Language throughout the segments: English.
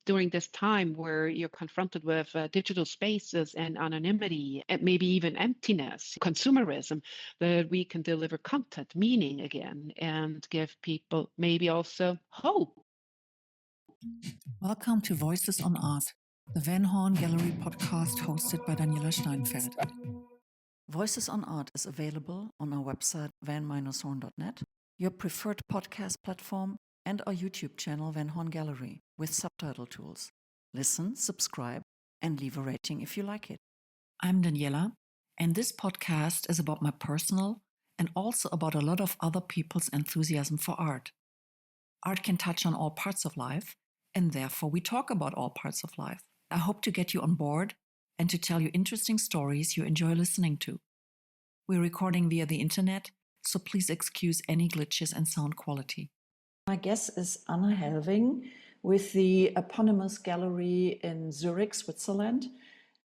during this time where you're confronted with digital spaces and anonymity and maybe even emptiness, consumerism, that we can deliver content, meaning again, and give people maybe also hope. Welcome to Voices on Art, the Van Horn Gallery podcast hosted by Daniela Steinfeld. Voices on Art is available on our website van-horn.net, your preferred podcast platform, and our YouTube channel Van Horn Gallery with subtitle tools. Listen, subscribe, and leave a rating if you like it. I'm Daniela, and this podcast is about my personal and also about a lot of other people's enthusiasm for art. Art can touch on all parts of life, and therefore we talk about all parts of life. I hope to get you on board and to tell you interesting stories you enjoy listening to. We're recording via the internet, so please excuse any glitches and sound quality. My guest is Anna Helwing with the eponymous gallery in Zurich, Switzerland.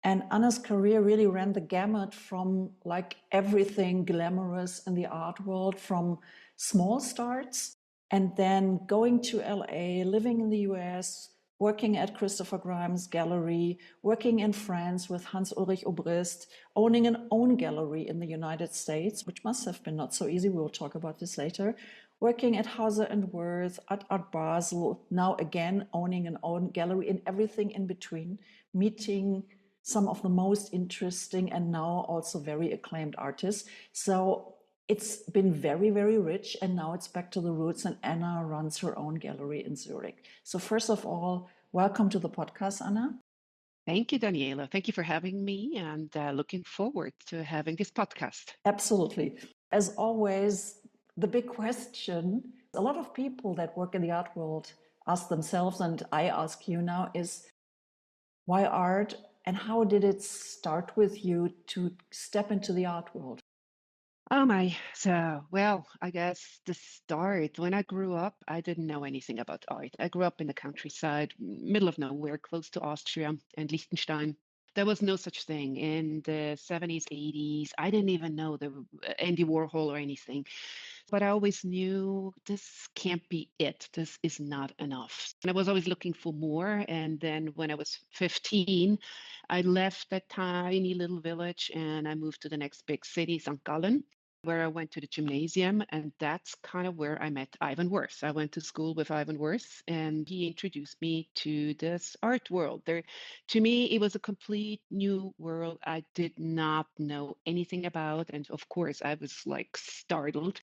And Anna's career really ran the gamut from like everything glamorous in the art world, from small starts and then going to LA, living in the US, working at Christopher Grimes' gallery, working in France with Hans-Ulrich Obrist, owning an own gallery in the United States, which must have been not so easy. We'll talk about this later. Working at Hauser and Wirth, at Art Basel, now again owning an own gallery, and everything in between, meeting some of the most interesting and now also very acclaimed artists. So it's been very, very rich, and now it's back to the roots, and Anna runs her own gallery in Zurich. So first of all, welcome to the podcast, Anna. Thank you, Daniela. Thank you for having me, and looking forward to having this podcast. Absolutely. As always, the big question, a lot of people that work in the art world ask themselves, and I ask you now, is why art, and how did it start with you to step into the art world? Oh my, so, well, I guess the start, when I grew up, I didn't know anything about art. I grew up in the countryside, middle of nowhere, close to Austria and Liechtenstein. There was no such thing in the 70s, 80s. I didn't even know the Andy Warhol or anything. But I always knew this can't be it. This is not enough. And I was always looking for more. And then when I was 15, I left that tiny little village and I moved to the next big city, St. Gallen, where I went to the gymnasium. And that's kind of where I met Ivan Worth. I went to school with Ivan Worth, and he introduced me to this art world. To me, it was a complete new world I did not know anything about. And of course, I was like startled.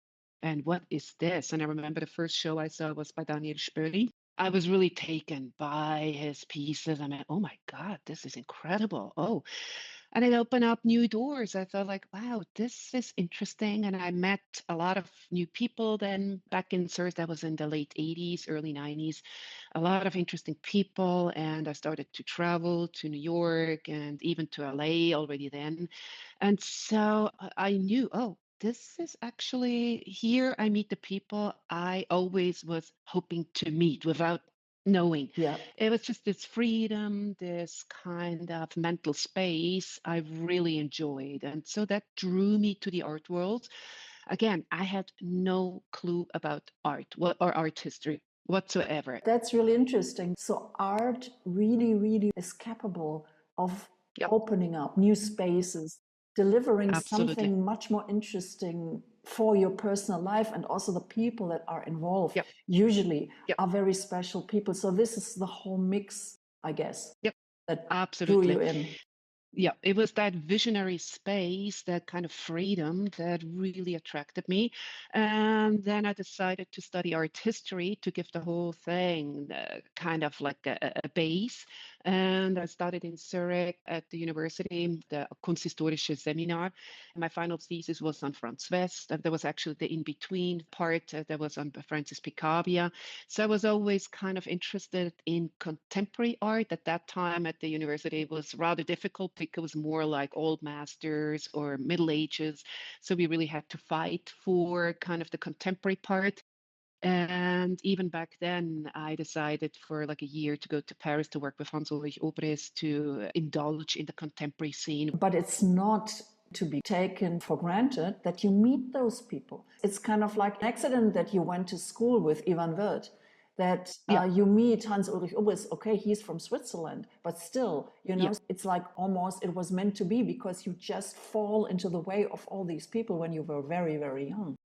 And what is this? And I remember the first show I saw was by Daniel Spöri. I was really taken by his pieces. I mean, oh my God, this is incredible. Oh, and it opened up new doors. I thought like, wow, this is interesting. And I met a lot of new people then back in Zurich. That was in the late 80s, early 90s. A lot of interesting people. And I started to travel to New York and even to LA already then. And so I knew, oh, this is actually here I meet the people I always was hoping to meet without knowing. Yeah. It was just this freedom, this kind of mental space I really enjoyed. And so that drew me to the art world. Again, I had no clue about or art history whatsoever. That's really interesting. So art really, really is capable of Yep, opening up new spaces, delivering absolutely. something much more interesting for your personal life, and also the people that are involved Yep, usually yep, are very special people. So this is the whole mix, I guess, yep, that drew absolutely. you in. Yeah, it was that visionary space, that kind of freedom that really attracted me. And then I decided to study art history to give the whole thing kind of like a base. And I studied in Zurich at the university, the Kunsthistorische Seminar. My final thesis was on Franz West. There was actually the in-between part that was on Francis Picabia. So I was always kind of interested in contemporary art. At that time at the university, it was rather difficult because it was more like old masters or Middle Ages. So we really had to fight for kind of the contemporary part. And even back then, I decided for like a year to go to Paris to work with Hans-Ulrich Obrist to indulge in the contemporary scene. But it's not to be taken for granted that you meet those people. It's kind of like an accident that you went to school with Ivan Wirth. that Yeah, you meet Hans Ulrich Obrist. Okay, he's from Switzerland, but still, yeah. it's like almost it was meant to be, because you just fall into the way of all these people when you were very, very young.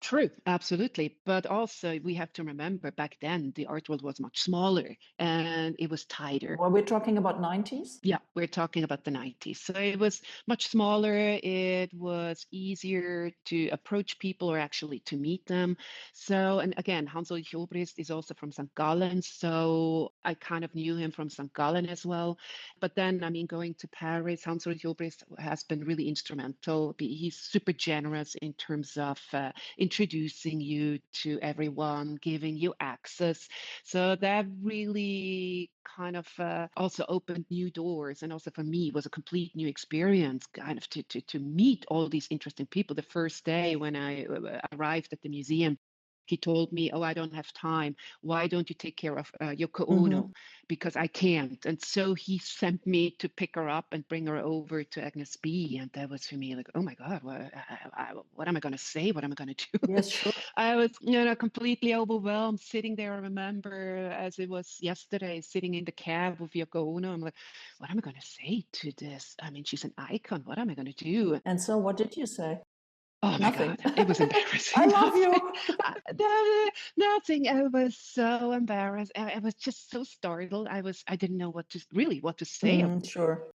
True, absolutely. But also, we have to remember back then the art world was much smaller and it was tighter. Well, we're talking about 90s. Yeah, we're talking about the 90s. So it was much smaller. It was easier to approach people or actually to meet them. So, and again, Hans-Ulrich Obrist is also from St. Gallen. So I kind of knew him from St. Gallen as well. But then, I mean, going to Paris, Hans-Ulrich Obrist has been really instrumental. He's super generous in terms of introducing you to everyone, giving you access. So that really kind of also opened new doors, and also for me was a complete new experience, kind of to meet all these interesting people. The first day when I arrived at the museum, he told me, "Oh, I don't have time. Why don't you take care of Yoko Ono? Mm-hmm. Because I can't." And so he sent me to pick her up and bring her over to Agnes B. And that was for me like, oh my God, what am I going to say? What am I going to do? Yes, sure. I was, completely overwhelmed sitting there. I remember as it was yesterday, sitting in the cab with Yoko Ono. I'm like, what am I going to say to this? I mean, she's an icon. What am I going to do? And so what did you say? Oh my Nothing. God, it was I embarrassing. love Nothing. you. Nothing. I was so embarrassed. I was just so startled. I didn't know what to say. Sure.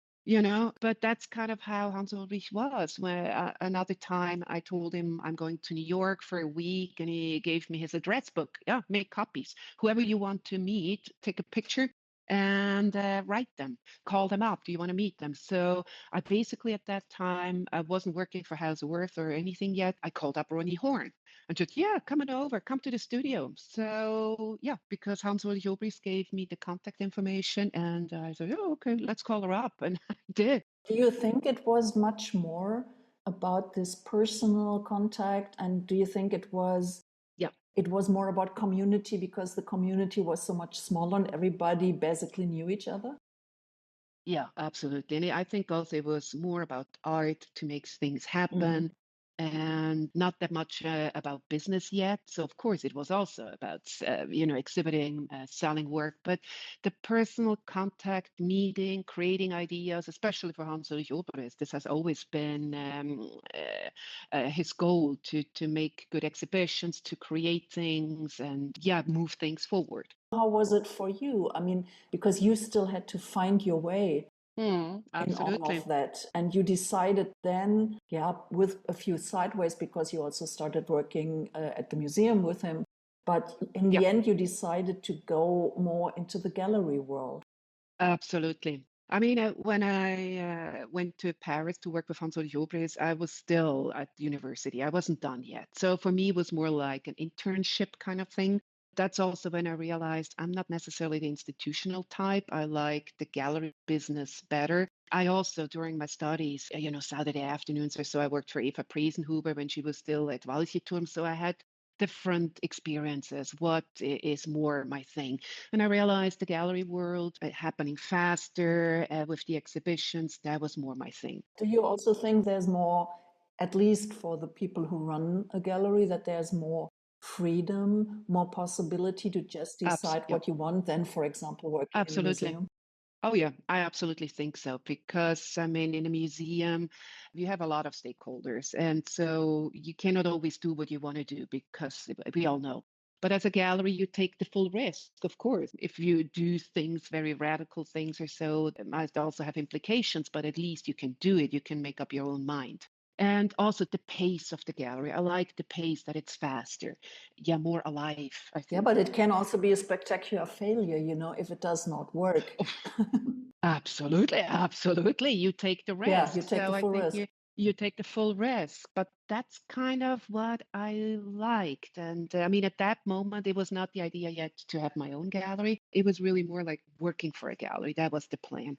But that's kind of how Hans Ulrich was. When another time I told him I'm going to New York for a week, and he gave me his address book. Yeah, make copies. Whoever you want to meet, take a picture and write them. Call them up. Do you want to meet them? So I basically at that time I wasn't working for House of Worth or anything yet. I called up Ronnie Horn and said, "Yeah, coming over, come to the studio." So yeah, because Hans Ulrich Obrist gave me the contact information, and I said, "Oh, okay, let's call her up." And did. Do you think it was much more about this personal contact? And do you think Yeah, it was more about community, because the community was so much smaller and everybody basically knew each other? yeah, absolutely. And I think also it was more about art to make things Hmm. happen and not that much about business yet. So of course it was also about, exhibiting, selling work, but the personal contact, meeting, creating ideas, especially for Hans Ulrich Obrist, this has always been his goal to make good exhibitions, to create things and yeah, move things forward. How was it for you? I mean, because you still had to find your way in all of Absolutely. that. And you decided then, yeah, with a few sideways, because you also started working at the museum with him. But in Yeah. the end, you decided to go more into the gallery world. Absolutely. I mean, when I went to Paris to work with Hans Ulrich Obrist, I was still at university. I wasn't done yet. So for me, it was more like an internship kind of thing. That's also when I realized I'm not necessarily the institutional type. I like the gallery business better. I also, during my studies, Saturday afternoons or so, I worked for Eva Presenhuber when she was still at Walcherturm. So I had different experiences. What is more my thing? And I realized the gallery world happening faster with the exhibitions, that was more my thing. Do you also think there's more, at least for the people who run a gallery, that there's more freedom, more possibility to just decide Yeah, what you want than, for example, working in a absolutely. museum? Oh, yeah, I absolutely think so. Because, I mean, in a museum, you have a lot of stakeholders. And so you cannot always do what you want to do because we all know. But as a gallery, you take the full risk, of course. If you do things, very radical things or so, it might also have implications, but at least you can do it. You can make up your own mind. And also the pace of the gallery. I like the pace that it's faster. Yeah, more alive, I Yeah, think. but it can also be a spectacular failure, if it does not work. Absolutely, absolutely. You take the Yeah, you risk. take the So I full think risk. you take the full risk. But that's kind of what I liked. And I mean, at that moment, it was not the idea yet to have my own gallery. It was really more like working for a gallery. That was the plan.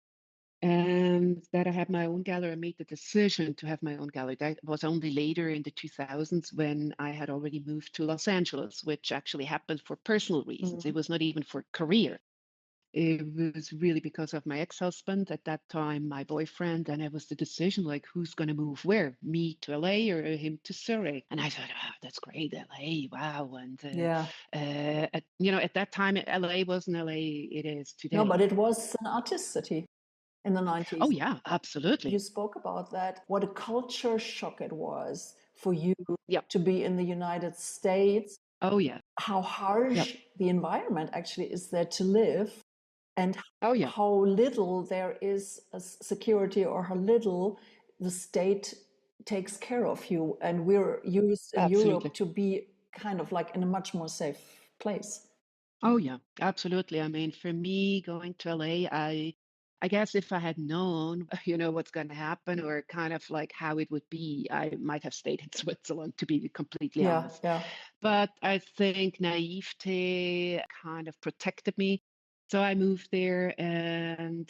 And that I had my own gallery. I made the decision to have my own gallery. That was only later in the 2000s when I had already moved to Los Angeles, which actually happened for personal reasons. It Mhm. was not even for career. It was really because of my ex-husband at that time, my boyfriend, and it was the decision like who's going to move where, me to LA or him to Zurich. And I thought, wow, that's great, LA, wow. And Yeah. at that time, LA wasn't LA it is No, but today. it was an artist city in the Oh 90s. yeah, You absolutely. spoke about that, what a culture shock it was for you Yeah. to be in the United States, Oh yeah. how Yeah. harsh the environment actually is there to live, and Oh yeah. how little there is a security, or how little the state takes care of you. And we're used in Europe Absolutely. to be kind of like in a much more safe place. Oh yeah, absolutely. I mean, for me, going to LA, I guess if I had known, what's going to happen or kind of like how it would be, I might have stayed in Switzerland, to be completely Yeah, honest. yeah. But I think naivete kind of protected me. So I moved there, and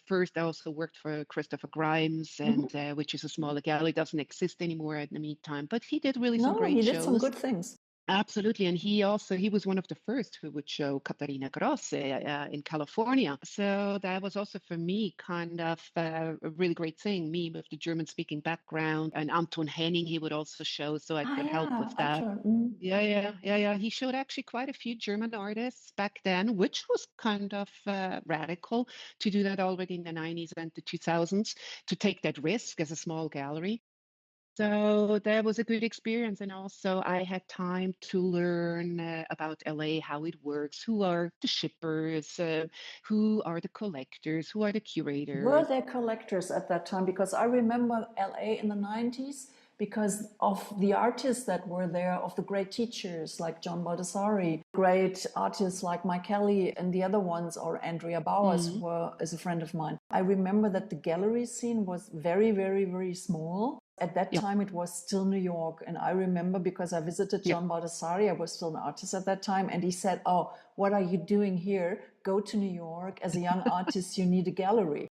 first I also worked for Christopher Grimes, Hmm. and which is a smaller gallery, doesn't exist anymore in the meantime. But he did really some No, he great did some shows. good things. Absolutely. And he was one of the first who would show Catarina Grosse in California. So that was also for me kind of a really great thing, me with the German speaking background, and Anton Henning he would also show, so I Ah, could help yeah, with that. Anton. Yeah, yeah, yeah, yeah. He showed actually quite a few German artists back then, which was kind of radical to do that already in the 90s and the 2000s, to take that risk as a small gallery. So that was a good experience. And also, I had time to learn about LA, how it works, who are the shippers, who are the collectors, who are the Were curators. there collectors at that time? Because I remember LA in the 90s because of the artists that were there, of the great teachers like John Baldessari, great artists like Mike Kelly and the other ones, or Andrea Bowers Mm, is a friend of mine. I remember that the gallery scene was very, very, very small. At that yeah, time, it was still New York. And I remember because I visited yeah, John Baldessari, I was still an artist at that time, and he said, "Oh, what are you doing here? Go to New York. As a young artist, you need a gallery."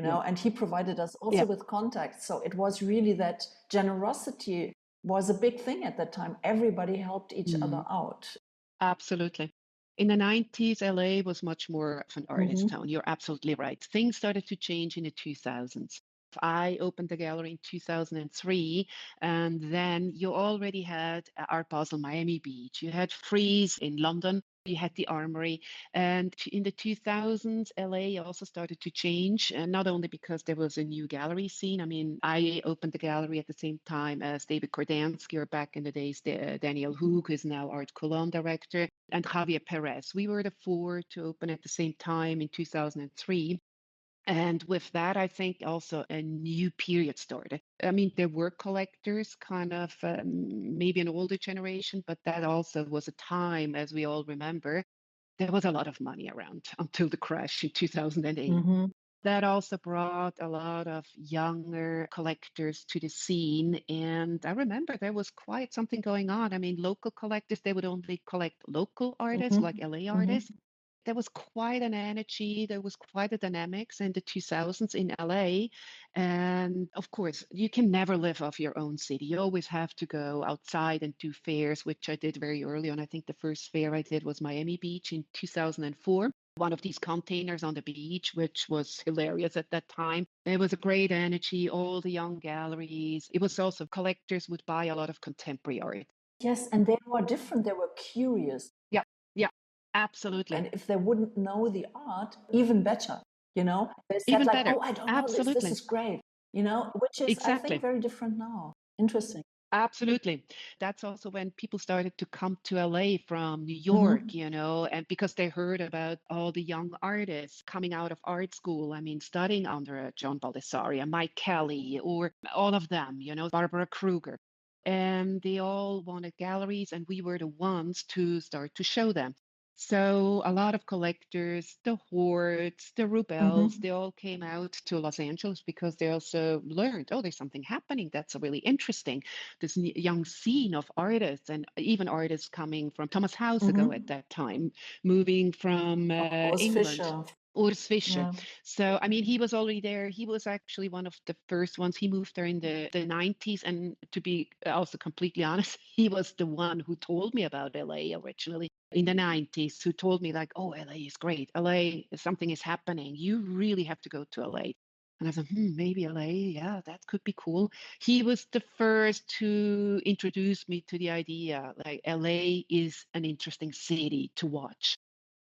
yeah, And he provided us also yeah. with contacts. So it was really that generosity was a big thing at that time. Everybody helped each other Mm, out. absolutely. In the 90s, LA was much more of an artist Hmm. town. You're absolutely right. Things started to change in the 2000s. I opened the gallery in 2003, and then you already had Art Basel, Miami Beach. You had Frieze in London. You had the Armory. And in the 2000s, LA also started to change, and not only because there was a new gallery scene. I mean, I opened the gallery at the same time as David Kordansky, or back in the days, Daniel Hoog, who is now Art Cologne director, and Javier Perez. We were the four to open at the same time in 2003. And with that, I think also a new period started. I mean, there were collectors, kind of maybe an older generation, but that also was a time, as we all remember, there was a lot of money around until the crash in 2008. Hmm. That also brought a lot of younger collectors to the scene. And I remember there was quite something going on. I mean, local collectors, they would only collect local artists, Hmm. like LA Hmm. artists. There was quite an energy, there was quite a dynamics in the 2000s in LA. And of course, you can never live off your own city. You always have to go outside and do fairs, which I did very early on. I think the first fair I did was Miami Beach in 2004, one of these containers on the beach, which was hilarious at that time. It was a great energy, all the young galleries. It was also collectors would buy a lot of contemporary art. Yes, and they were different. They were curious. Yeah, yeah, absolutely. And if they wouldn't know the art, even better. They said Even like, better. "Oh, I don't know this. This Absolutely. is great." Which is, I think, Exactly. very different now. Interesting. Absolutely. That's also when people started to come to LA from New Hmm. York, and because they heard about all the young artists coming out of art school, I mean, studying under John Baldessari and Mike Kelly, or all of them, Barbara Kruger. And they all wanted galleries, and we were the ones to start to show them. So a lot of collectors, the Horts, the Rubels, Hmm. they all came out to Los Angeles because they also learned, oh, there's something happening that's really interesting, this young scene of artists, and even artists coming from Thomas House ago at Hmm. that time, moving from Louis England. Fisher. Urs Fischer. Yeah. So, I mean, he was already there. He was actually one of the first ones. He moved there in the 90s. And to be also completely honest, he was the one who told me about LA originally in the 90s, who told me, like, oh, LA is great. LA, something is happening. You really have to go to LA. And I thought, maybe LA, yeah, that could be cool. He was the first to introduce me to the idea, like LA is an interesting city to watch.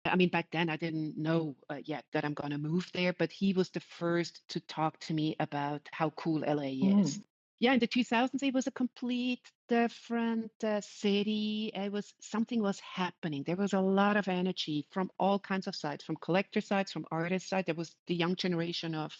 I mean, back then I didn't know yet that I'm going to move there, but he was the first to talk to me about how cool LA is. Mm. Yeah, in the 2000s, it was a complete different city. It was something was happening. There was a lot of energy from all kinds of sides, from collector sides, from artist side. There was the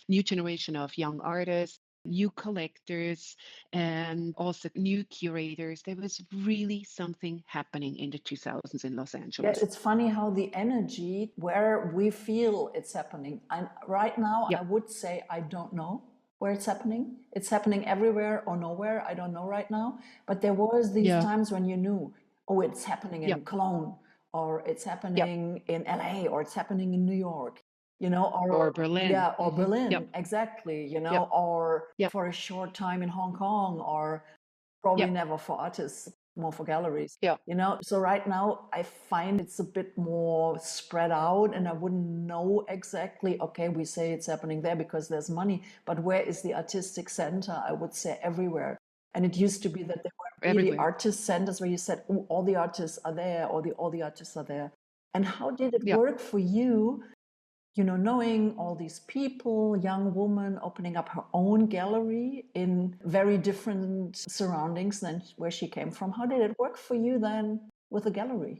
new generation of young artists, new collectors, and also new curators. There was really something happening in the 2000s in Los Yeah, Angeles. it's funny how the energy where we feel it's happening. And right now, Yeah, I would say I don't know where it's happening. It's happening everywhere or nowhere. I don't know right now. But there was these yeah, times when you knew, oh, it's happening yeah, in Cologne, or it's yeah. happening in LA, or it's happening in New York, you know, Or or Berlin. yeah, or Yep, Berlin, exactly, you yep, know, or yep, for a short time in Hong Kong, or probably yep, never for artists, more for galleries. yep. You know, so right now I find it's a bit more spread out, and I wouldn't know exactly, okay, we say it's happening there because there's money, but where is the artistic center? I would say everywhere. And it used to be that there were really Everywhere. artist centers where you said, oh, all the artists are there, or all the artists are there. And how did it Yeah. work for you, you know, knowing all these people, young woman opening up her own gallery in very different surroundings than where she came from? How did it work for you then with a gallery?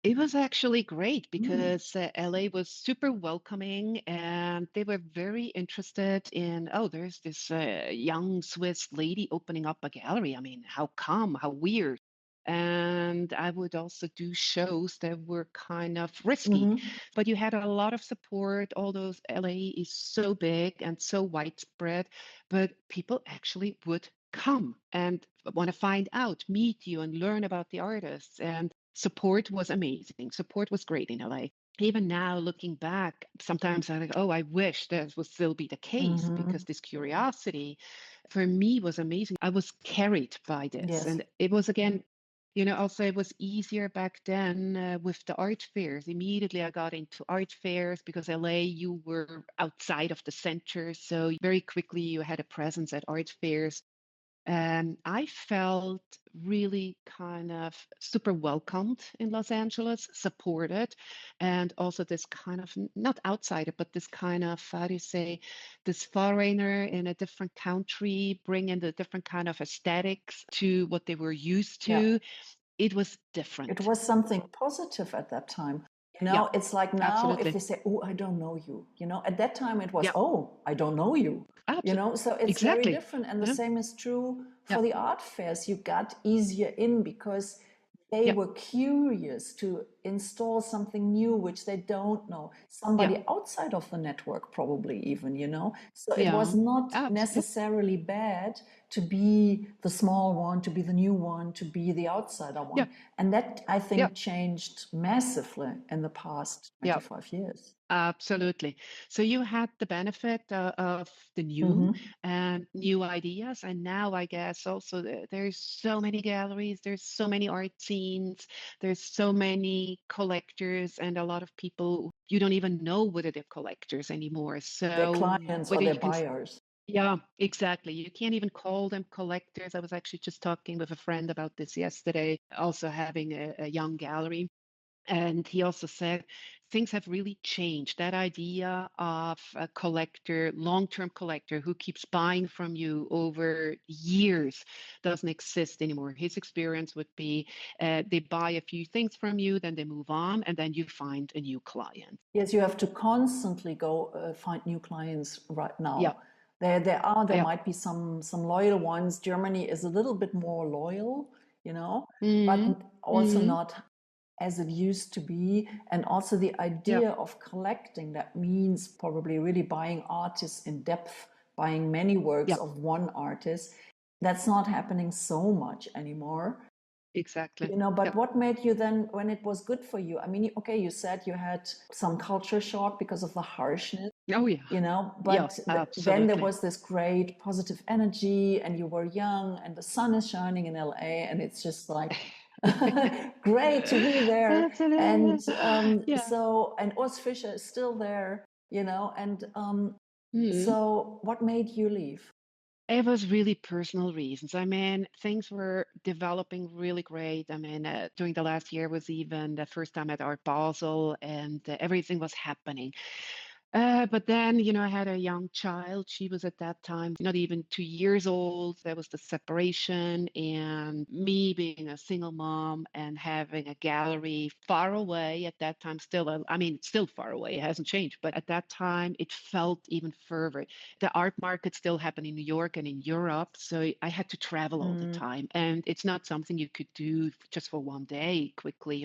It was actually great Mm. because LA was super welcoming and they were very interested in, oh, there's this young Swiss lady opening up a gallery. I mean, how come? How weird. And I would also do shows that were kind of risky, Mm-hmm. but you had a lot of support. All those LA is so big and so widespread, but people actually would come and want to find out, meet you, and learn about the artists. And support was amazing. Support was great in LA. Even now, looking back, sometimes I think, oh, I wish that would still be the case Mm-hmm. because this curiosity for me was amazing. I was carried by this. Yes. And it was, again, also it was easier back then with the art fairs. Immediately I got into art fairs because LA, you were outside of the center. So very quickly you had a presence at art fairs. I felt really kind of super welcomed in Los Angeles, supported, and also this kind of not outsider, but this kind of, how do you say, this foreigner in a different country, bringing the different kind of aesthetics to what they were used Yeah. to. It was It different. was something positive at that time. You Yeah, know, it's like now if absolutely. they say, oh, I don't know you, you know, at that time it was, Yeah, oh, I don't know you, you absolutely. know, so it's very Exactly. different. And the Yeah, same is true yeah, for the art fairs. You got easier in because they yeah, were curious to install something new which they don't know, yeah, somebody outside of the network probably even, you know, so it was yeah. not Absolutely. necessarily bad to be the small one, to be the new one, to be the outsider Yeah, one. And that, I yeah, think, changed massively in the past yeah. 25 years. Absolutely. So you had the benefit of the new Mm-hmm. and new ideas. And now I guess also there's so many galleries, there's so many art scenes, there's so many collectors and a lot of people you don't even know whether they're collectors anymore. Their So clients or whether their you can, buyers. yeah, exactly. You can't even call them collectors. I was actually just talking with a friend about this yesterday, also having a young gallery. And he also said things have really changed. That idea of a collector, long-term collector who keeps buying from you over years doesn't exist anymore. His experience would be they buy a few things from you, then they move on, and then you find a new client. Yes, you have to constantly go find new clients right Yeah, now. There yeah. might be some loyal ones. Germany is a little bit more loyal, you know, but Hmm. also Hmm. not as it used to be. And also the Yeah, idea of collecting, that means probably really buying artists in depth, buying many works yeah, of one artist. That's not happening so much anymore. Exactly. But Yep. what made you then, when it was good for you? I mean, okay, you said you had some culture shock because of the harshness, Oh yeah. Yeah, but then there absolutely. was this great positive energy, and you were young, and the sun is shining in LA, and it's just like great to be there. And Absolutely. Yeah. and Urs Fischer is still there, and Mhm. so what made you leave? It was really personal reasons. I mean, things were developing really great. I mean, during the last year was even the first time at Art Basel, and everything was happening. But then, I had a young child. She was at that time not even 2 years old. There was the separation, and me being a single mom and having a gallery far away at that time, still, I mean, it's still far away. It hasn't changed. But at that time, it felt even further. The art market still happened in New York and in Europe. So I had to travel all the Mm, time. And it's not something you could do just for one day quickly,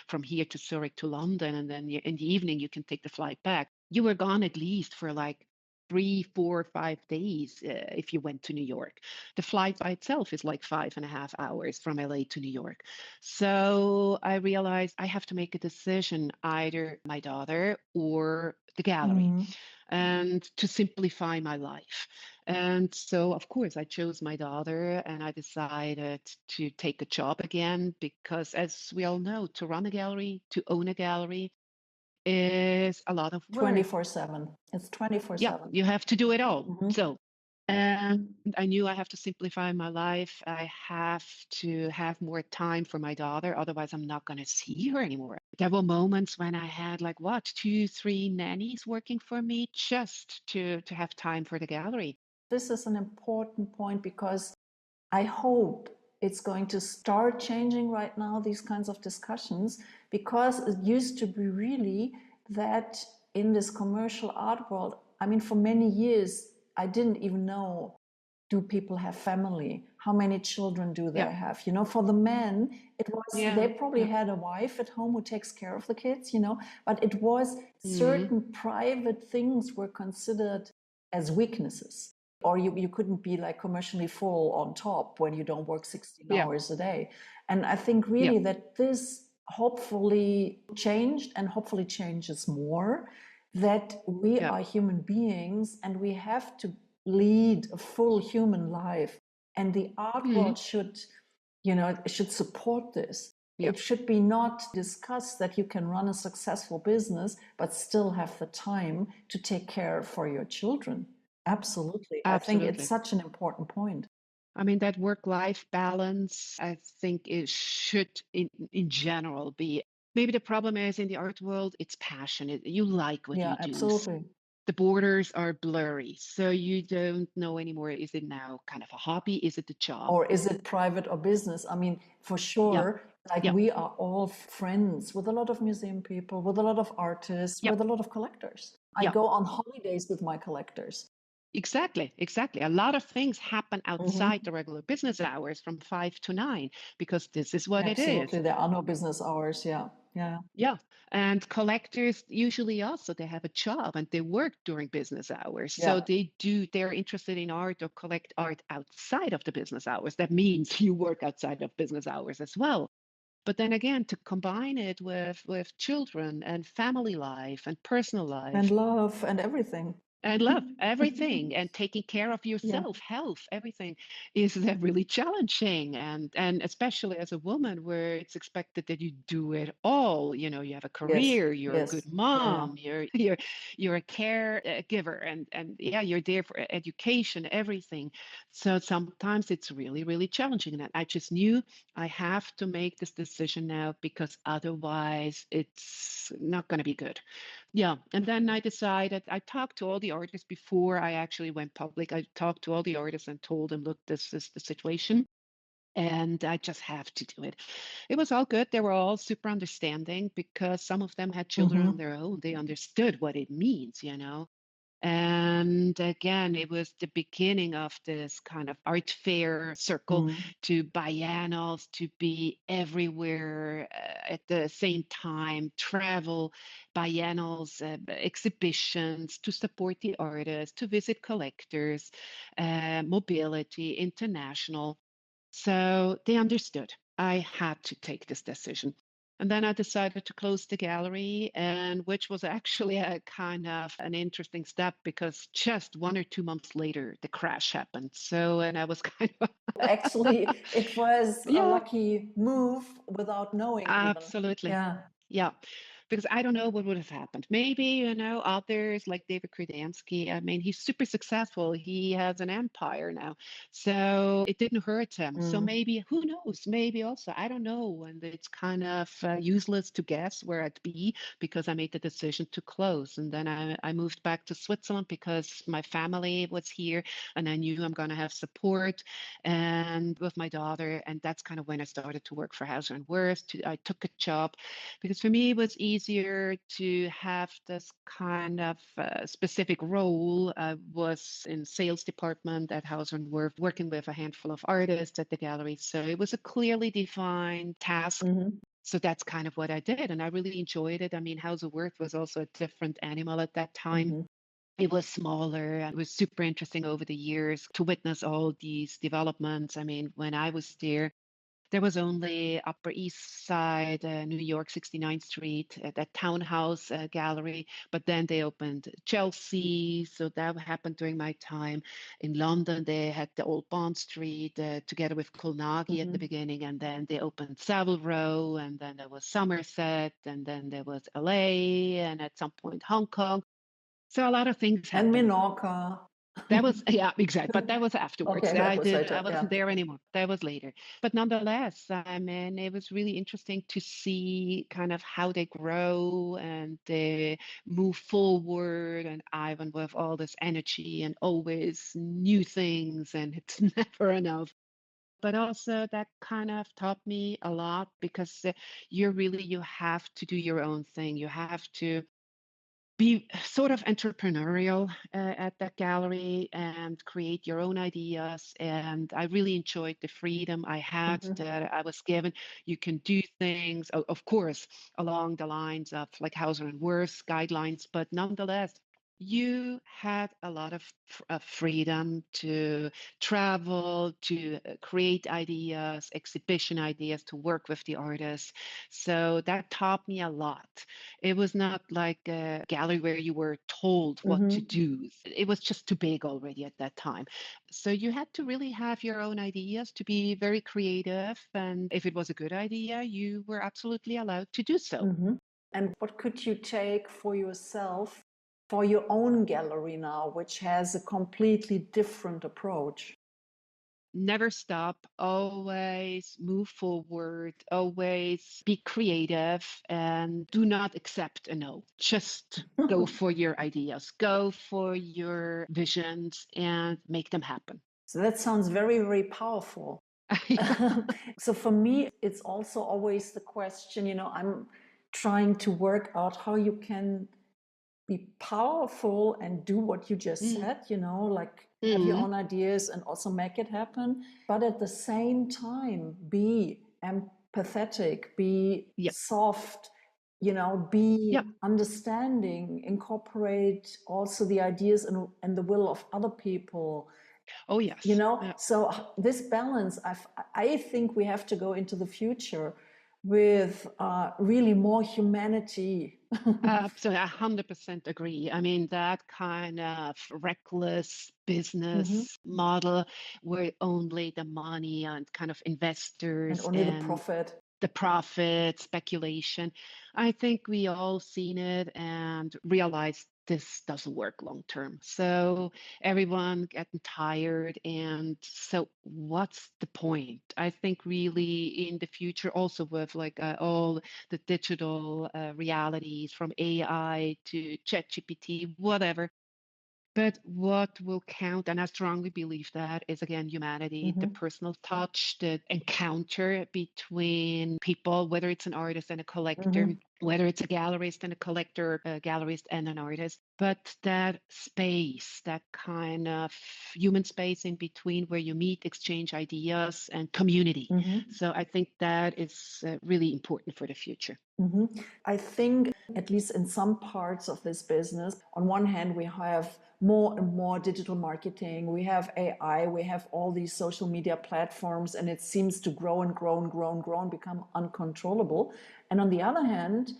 from here to Zurich to London. And then in the evening, you can take the flight back. You were gone at least for like 3, 4, 5 days if you went to New York. The flight by itself is like 5.5 hours from LA to New York. So I realized I have to make a decision, either my daughter or the gallery, mm. and to simplify my life. And so, of course, I chose my daughter and I decided to take a job again because, as we all know, to run a gallery, to own a gallery, is a lot of work. 24/7. It's Yeah, 24/7. you have to do it all. Hmm. So, and I knew I have to simplify my life. I have to have more time for my daughter. Otherwise, I'm not going to see her anymore. There were moments when I had like what, 2, 3 nannies working for me just to have time for the gallery. This is an important point because I hope it's going to start changing right now, these kinds of discussions, because it used to be really that in this commercial art world, I mean, for many years, I didn't even know, do people have family? How many children do Yeah, they have? For the men, it was, they yeah, probably yeah. had a wife at home who takes care of the kids, but it was Mm, certain private things were considered as weaknesses, or you couldn't be like commercially full on top when you don't work 16 yeah, hours a day. And I think yeah, really that this hopefully changed and hopefully changes more, that we yeah. are human beings and we have to lead a full human life, and the art Mm, world should should support this. yeah, It should be not discussed that you can run a successful business but still have the time to take care for your children. Absolutely. I think it's absolutely. such an important point. I mean, that work-life balance, I think it should in general be. Maybe the problem is in the art world, it's passionate. You like what Yeah, you do. absolutely. The borders are blurry. So you don't know anymore. Is it now kind of a hobby? Is it a job? Or is it private or business? I mean, for Yeah. sure, like Yeah. we are all friends with a lot of museum people, with a lot of artists, Yeah. with a lot of collectors. I Yeah. go on holidays with my collectors. Exactly. Exactly. A lot of things happen outside Hmm. the regular business hours from 5 to 9 because this is what it is. Absolutely. There are no business hours. Yeah. Yeah. Yeah. And collectors usually also they have a job and they work during business hours. So Yeah. they're interested in art or collect art outside of the business hours. That means you work outside of business hours as well. But then again, to combine it with children and family life and personal And life love and everything. and love, everything, and taking care of Yeah. yourself, health, everything is really challenging. And especially as a woman, where it's expected that you do it all. You have a Yes. career, you're a good Yes. Yeah. mom, you're a caregiver, and yeah, you're there for education, everything. So sometimes it's really, really challenging. And I just knew I have to make this decision now because otherwise it's not going to be good. Yeah, and then I decided I talked to all the artists before I actually went public. I talked to all the artists and told them, look, this is the situation, and I just have to do it. It was all good. They were all super understanding because some of them had children on Hmm. their own. They understood what it means. And again, it was the beginning of this kind of art fair circle Mm. to biennals, to be everywhere at the same time, travel, biennals, exhibitions, to support the artists, to visit collectors, mobility, international. So they understood. I had to take this decision. And then I decided to close the gallery, and which was actually a kind of an interesting step because just 1 or 2 months later, the crash happened. So, and I was kind of, Actually, it was a yeah, lucky move without knowing even. absolutely. Yeah. Yeah, because I don't know what would have happened. Maybe, others like David Krudansky, I mean, he's super successful. He has an empire now. So it didn't hurt him. So Mm. maybe, who knows? Maybe also, I don't know. And it's kind of useless to guess where I'd be because I made the decision to close. And then I moved back to Switzerland because my family was here and I knew I'm going to have support and with my daughter. And that's kind of when I started to work for Hauser and Wirth. I took a job because for me it was easier to have this kind of specific role. I was in sales department at Hauser and Wirth, working with a handful of artists at the gallery, so it was a clearly defined task. Hmm. So that's kind of what I did, and I really enjoyed it. I mean, Hauser Wirth was also a different animal at that time. Hmm. It was smaller and it was super interesting over the years to witness all these developments. I mean, when I was there was only Upper East Side, New York, 69th Street, that townhouse gallery. But then they opened Chelsea. So that happened during my time. In London, they had the Old Bond Street together with Colnaghi at the Hmm. beginning. And then they opened Savile Row. And then there was Somerset. And then there was LA. And at some point, Hong Kong. So a lot of things And happened. Minorca. That was, yeah, exactly. But that was afterwards. Okay, that was I later. wasn't Yeah. there anymore. That was later. But nonetheless, I mean, it was really interesting to see kind of how they grow and they move forward. And Ivan with all this energy and always new things, and it's never enough. But also that kind of taught me a lot because you have to do your own thing. You have to be sort of entrepreneurial at that gallery and create your own ideas. And I really enjoyed the freedom I had Hmm. that I was given. You can do things, of course, along the lines of like Hauser and Wirth guidelines, but nonetheless, you had a lot of freedom to travel, to create ideas, exhibition ideas, to work with the artists. So that taught me a lot. It was not like a gallery where you were told what to Hmm. do. It was just too big already at that time. So you had to really have your own ideas to be very creative. And if it was a good idea, you were absolutely allowed to do so. Hmm. And what could you take for yourself for your own gallery now, which has a completely different approach? Never stop, always move forward, always be creative, and do not accept a no. Just go for your ideas, go for your visions, and make them happen. So that sounds very, very powerful. So for me, it's also always the question, I'm trying to work out how you can be powerful and do what you just Mm, said, like have your mm, own ideas and also make it happen. But at the same time, be empathetic, be yep, soft, yep. be understanding, incorporate also the ideas and the will of other people. Oh, yes. Yeah. So this balance, I think we have to go into the future with really more humanity. Absolutely, 100% agree. I mean, that kind of reckless Hmm. business model where only the money and kind of And investors only the and profit. the profit speculation. I think we all seen it and realized this doesn't work long term. So everyone getting tired. And so what's the point? I think really in the future, also with like all the digital realities from AI to ChatGPT, whatever, but what will count, and I strongly believe that, is again humanity, the Hmm. personal touch, the encounter between people, whether it's an artist and a collector, Hmm. whether it's a gallerist and a collector, a gallerist and an artist. but that space, that kind of human space in between where you meet, exchange ideas, and community. So I think that is really important for the future. I think, at least in some parts of this business, on one hand, we have more and more digital marketing, we have AI, we have all these social media platforms, and it seems to grow and grow and grow and grow and become uncontrollable. And on the other hand,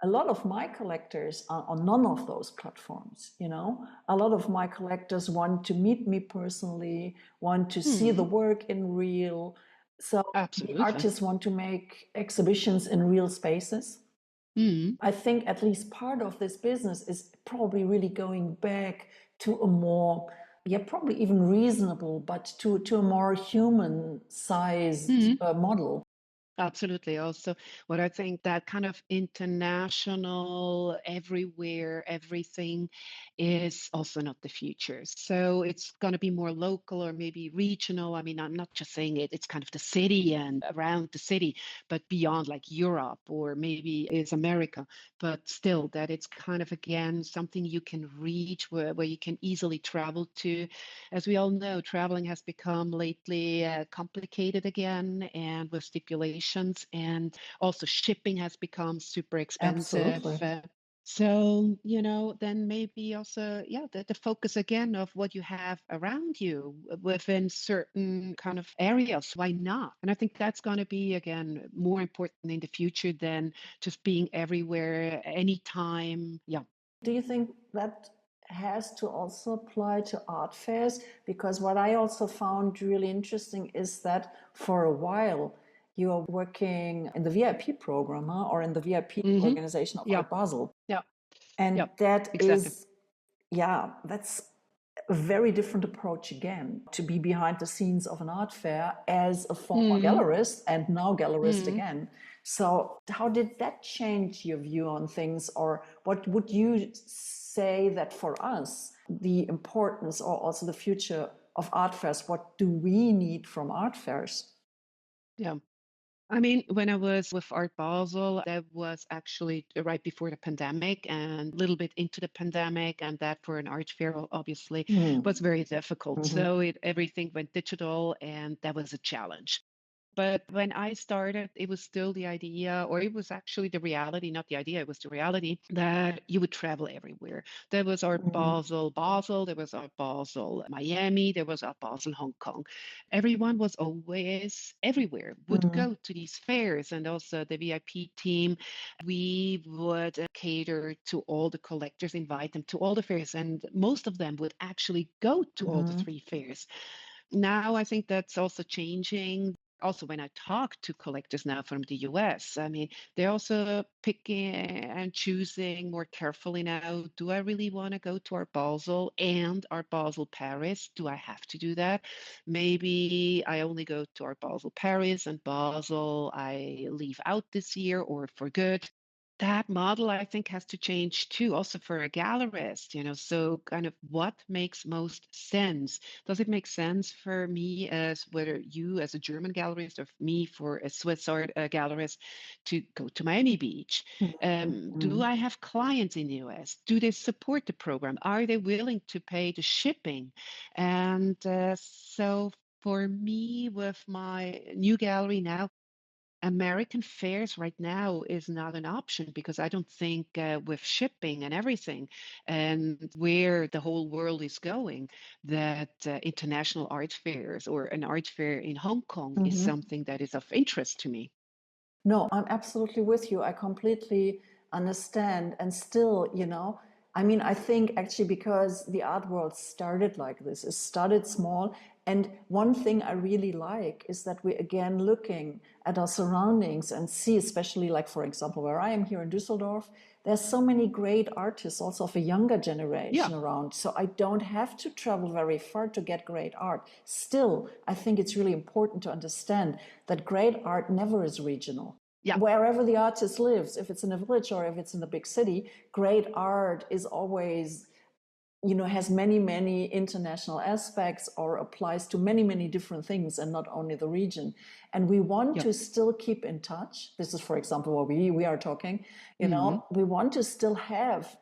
a lot of my collectors are on none of those platforms. A lot of my collectors want to meet me personally, want to see the work in real. So the Absolutely. artists want to make exhibitions in real spaces. I think at least part of this business is probably really going back to a more, probably even reasonable, but to a more human sized model. Absolutely. Also, what I think that kind of international, everywhere, everything is also not the future. So it's going to be more local or maybe regional. I mean, I'm not just saying it's kind of the city and around the city, but beyond like Europe or maybe is America. But still, that it's kind of again something you can reach where you can easily travel to. As we all know, traveling has become lately complicated again and with stipulations, and also shipping has become super expensive. Absolutely. So, then maybe also, yeah, the focus again of what you have around you within certain kind of areas. Why not? And I think that's going to be, again, more important in the future than just being everywhere, anytime. Yeah. Do you think that has to also apply to art fairs? Because what I also found really interesting is that for a while you are working in the VIP program, or in the VIP Hmm. organization of Yeah. Art Basel. Yeah. And Yeah. that Exactly. is, that's a very different approach again, to be behind the scenes of an art fair as a former Hmm. gallerist and now gallerist Hmm. again. So how did that change your view on things, or what would you say that for us the importance or also the future of art fairs? What do we need from art fairs? Yeah. I mean, when I was with Art Basel, that was actually right before the pandemic and a little bit into the pandemic, and that for an art fair, obviously, was very difficult. Mm-hmm. So everything went digital, and that was a challenge. But when I started, it was still the idea, or it was actually the reality, not the idea, it was the reality that you would travel everywhere. There was Art Basel, there was Art Basel Miami, there was Art Basel Hong Kong. Everyone was always everywhere, would Mm-hmm. go to these fairs, and also the VIP team. We would cater to all the collectors, invite them to all the fairs, and most of them would actually go to all the Mm-hmm. three fairs. Now I think that's also changing. Also, when I talk to collectors now from the US, I mean, they're also picking and choosing more carefully now. Do I really want to go to our Basel and our Basel Paris? Do I have to do that? Maybe I only go to our Basel Paris and Basel I leave out this year or for good. That model, I think, has to change too, also for a gallerist. So kind of what makes most sense? Does it make sense for me, as whether you as a German gallerist or me for a Swiss art gallerist, to go to Miami Beach? Do Mm-hmm. I have clients in the US? Do they support the program? Are they willing to pay the shipping? And so for me, with my new gallery now, American fairs right now is not an option because I don't think with shipping and everything and where the whole world is going, that international art fairs or an art fair in Hong Kong is Mm-hmm. something that is of interest to me. No, I'm absolutely with you. I completely understand. And still, I mean, I think actually because the art world started like this, it started small. And one thing I really like is that we're again looking at our surroundings and see, especially like, for example, where I am here in Düsseldorf, there's so many great artists also of a younger Yeah, generation around. So I don't have to travel very far to get great art. Still, I think it's really important to understand that great art never is regional. yeah, Wherever the artist lives, if it's in a village or if it's in a big city, great art is always, has many, many international aspects or applies to many, many different things and not only the region. And we want yeah. to still keep in touch. This is, for example, what we are talking, Hmm. we want to still have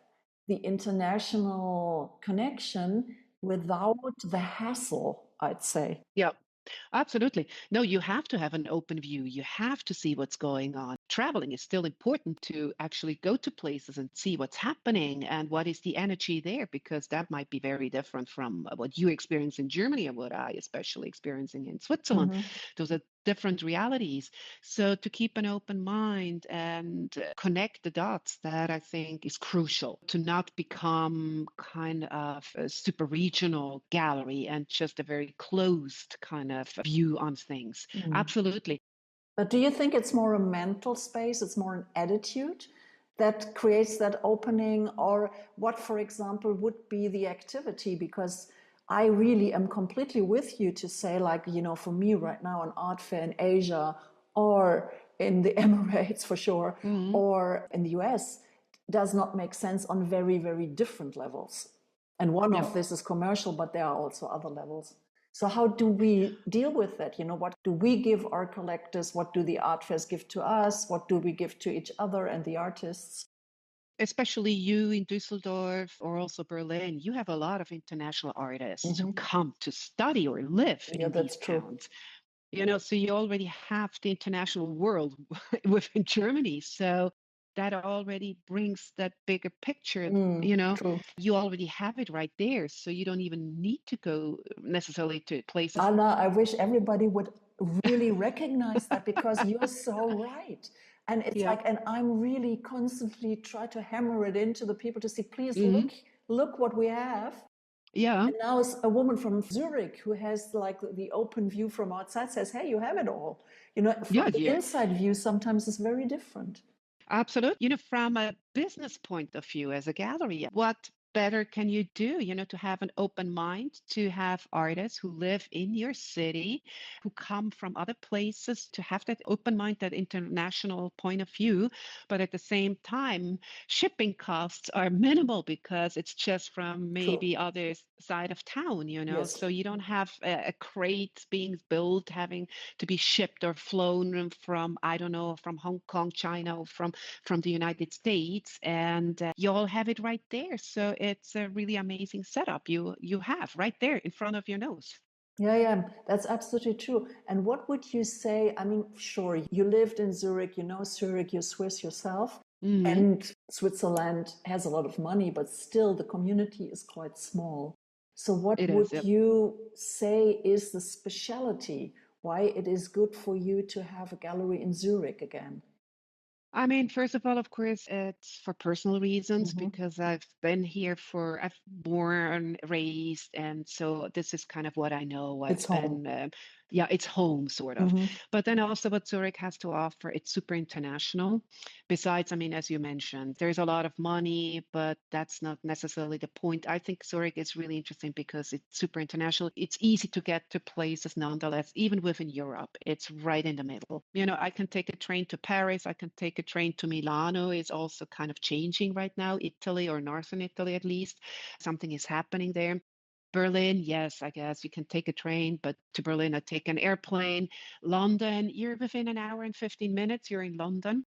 the international connection without the hassle, I'd say. Yeah. Absolutely. No, you have to have an open view. You have to see what's going on. Traveling is still important to actually go to places and see what's happening and what is the energy there, because that might be very different from what you experience in Germany or what I especially experiencing in Switzerland. Mm-hmm. Those are different realities. So to keep an open mind and connect the dots, that I think is crucial, to not become kind of a super regional gallery and just a very closed kind of view on things. Mm. Absolutely. But do you think it's more a mental space, it's more an attitude that creates that opening? Or what, for example, would be the activity? Because I really am completely with you to say, like, for me right now, an art fair in Asia or in the Emirates for sure, Mhm. or in the US does not make sense on very, very different levels. And one Yeah. of this is commercial, but there are also other levels. So how do we deal with that? What do we give our collectors? What do the art fairs give to us? What do we give to each other and the artists? Especially you in Düsseldorf or also Berlin, you have a lot of international artists who Hmm. come to study or live Yeah, in these that's true. towns. So you already have the international world within Germany. So that already brings that bigger picture. True. You already have it right there. So you don't even need to go necessarily to places. Anna, I wish everybody would really recognize that because you're so right. And it's Yeah. like, and I'm really constantly try to hammer it into the people to see, please Hmm. look what we have. Yeah. And now it's a woman from Zurich who has like the open view from outside says, hey, you have it all. From Yeah. the Yeah. inside view, sometimes it's very different. Absolutely. From a business point of view as a gallery, what better can you do, to have an open mind, to have artists who live in your city, who come from other places, to have that open mind, that international point of view. But at the same time, shipping costs are minimal because it's just from True. maybe other side of town, Yes. so you don't have a crate being built, having to be shipped or flown from, I don't know, from Hong Kong, China, or from the United States, and you all have it right there. So it's a really amazing setup you have right there in front of your nose. Yeah, yeah, that's absolutely true. And what would you say? I mean, sure, you lived in Zurich, you know Zurich, you're Swiss yourself, Hmm. and Switzerland has a lot of money, but still the community is quite small. So, what It is. would Yep. you say is the speciality? Why it is good for you to have a gallery in Zurich again? I mean, first of all, of course, it's for personal reasons Hmm. because I've born, raised, and so this is kind of what I know. It's I've home. been, yeah, it's home sort of. Hmm. But then also what Zurich has to offer, it's super international. Besides, I mean, as you mentioned, there's a lot of money, but that's not necessarily the point. I think Zurich is really interesting because it's super international. It's easy to get to places nonetheless, even within Europe. It's right in the middle. I can take a train to Paris, I can take a train to Milano. It's also kind of changing right now, Italy or northern Italy at least. Something is happening there. Berlin, yes, I guess you can take a train, but to Berlin, I take an airplane. London, you're within an hour and 15 minutes, you're in London.